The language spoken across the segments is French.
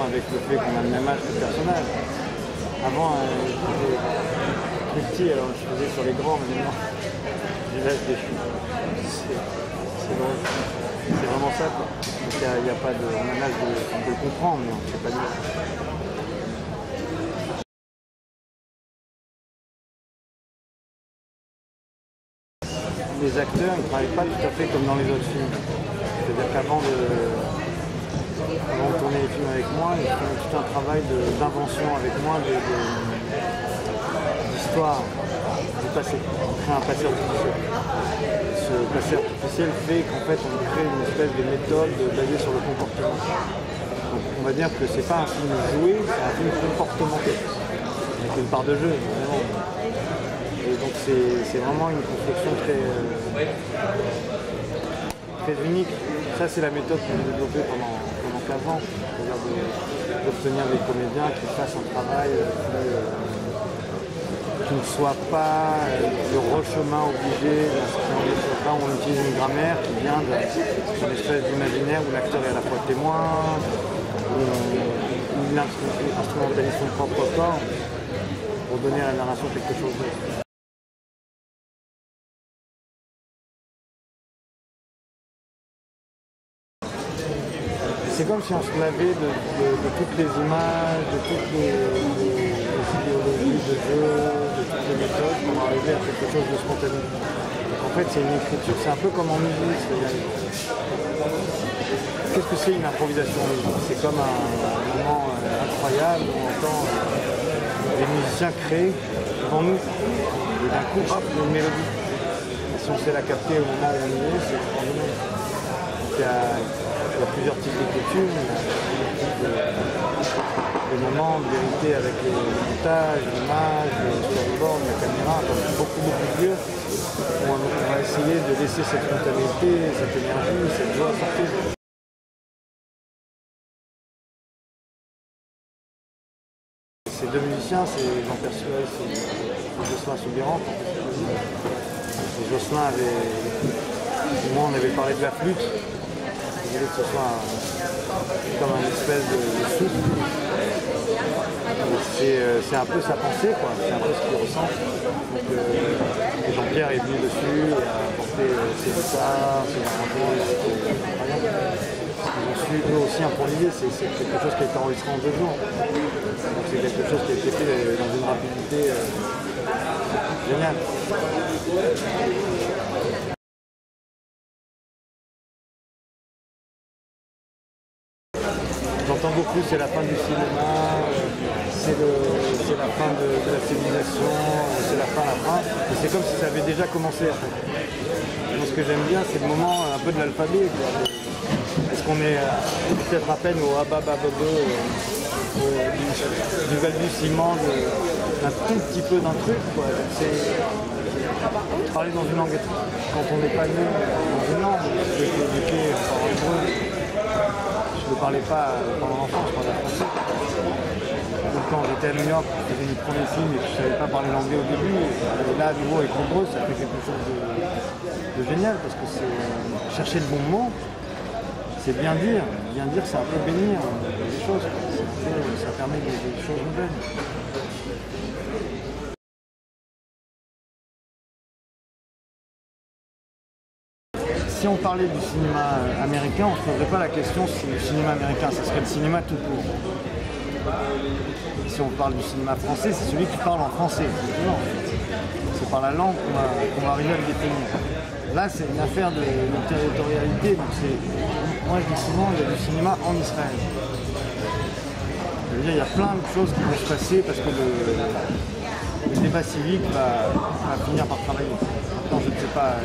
avec le fait qu'on a le même âge que le personnage. Avant, j'étais plus petit, alors je faisais sur les grands, mais maintenant, j'ai l'âge des cheveux. C'est drôle. C'est vraiment ça, quoi. Il n'y a pas de... On a l'âge on peut le comprendre, mais on ne sait pas dire. Les acteurs ne travaillent pas tout à fait comme dans les autres films. C'est-à-dire qu'avant de tourner les films avec moi, ils font tout un travail d'invention avec moi, d'histoire du passé. On crée un passé artificiel. Ce passé artificiel fait qu'en fait on crée une espèce de méthode basée sur le comportement. Donc on va dire que c'est pas un film joué, c'est un film comportemental. Avec une part de jeu, vraiment. Et donc c'est vraiment une construction très unique. Ça c'est la méthode qu'on a développée pendant 15 ans, c'est-à-dire d'obtenir des comédiens qui fassent un travail qui ne soit pas le rechemin obligé d'un certain nombre de choses. Là on utilise une grammaire qui vient d'une espèce d'imaginaire où l'acteur est à la fois témoin, où il instrumentalise son propre corps pour donner à la narration quelque chose d'autre. C'est comme si on se lavait de toutes les images, de toutes les idéologies de jeu, de toutes les méthodes pour arriver à quelque chose de spontané. En fait, c'est une écriture, c'est un peu comme en musique. Qu'est-ce que c'est une improvisation en musique? C'est comme un moment incroyable où on entend des musiciens créer devant nous, et d'un coup, hop, une mélodie. Et si on sait la capter au moment où on y est, c'est extraordinaire. Il y a plusieurs types d'écriture, des moments de vérité avec les montages, l'image, le storyboard, la caméra, beaucoup plus vieux, où on va essayer de laisser cette spontanéité, cette énergie, cette joie sortir. Ces deux musiciens, c'est Jean-Pierre Suez et Jocelyn Soubirant. Jocelyn moi on avait parlé de la flûte. Je voulais que ce soit comme un espèce de souffle. C'est un peu sa pensée, quoi. C'est un peu ce qu'il ressent. Donc, Jean-Pierre est venu dessus, a apporté ses guitares, ses arrangements, c'était incroyable. Ils ont su eux aussi improviser, c'est quelque chose qui a été enregistré en 2 jours. Donc c'est quelque chose qui a été fait dans une rapidité géniale. J'entends beaucoup, c'est la fin du cinéma, c'est la fin de la civilisation, c'est la fin. Et c'est comme si ça avait déjà commencé en fait. Donc, ce que j'aime bien, c'est le moment un peu de l'alphabet. Est-ce qu'on est peut-être à peine au abababobo, du balbutiement d'un tout petit peu d'un truc, quoi. C'est parler dans une langue, quand on n'est pas né dans une langue, j'ai été éduqué en hébreu. Je ne parlais pas pendant l'enfance, je parlais français. Donc quand j'étais à New York, je faisais mes premiers films et je ne savais pas parler l'anglais au début. Et là, à nouveau, avec l'hébreu, ça fait quelque chose de génial parce que c'est chercher le bon mot, c'est bien dire. Bien dire, c'est un peu bénir des choses. Ça permet des choses nouvelles. Si on parlait du cinéma américain, on ne se poserait pas la question si le cinéma américain, ça serait le cinéma tout court. Si on parle du cinéma français, c'est celui qui parle en français. C'est par la langue qu'on va arriver à le définir. Là, c'est une affaire de territorialité. Donc moi, je dis souvent, il y a du cinéma en Israël. Je veux dire, il y a plein de choses qui vont se passer parce que le débat civique va finir par travailler. Maintenant, je ne sais pas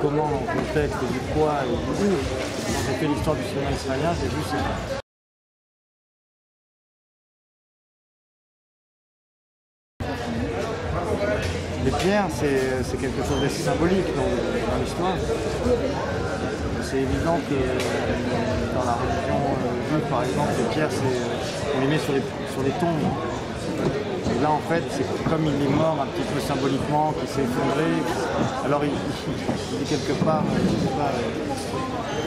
comment, dans le contexte du quoi et du où. Quand j'ai fait l'histoire du cinéma israélien, j'ai vu ça. Les pierres, c'est quelque chose d'assez symbolique dans l'histoire. C'est évident que dans la religion juive, par exemple, les pierres, on les met sur les tombes. Et là, en fait, c'est comme il est mort un petit peu symboliquement, qu'il s'est effondré, alors il est quelque part, je sais pas,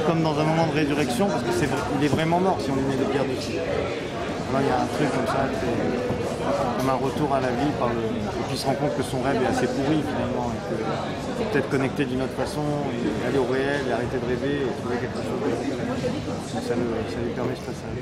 comme dans un moment de résurrection, parce qu'il est vraiment mort si on lui met des pierres dessus. Alors il y a un truc comme ça, comme un retour à la vie, et puis il se rend compte que son rêve est assez pourri finalement, et que peut-être connecter d'une autre façon, et aller au réel, et arrêter de rêver, et trouver quelque chose de réel. Ça lui permet ce passage.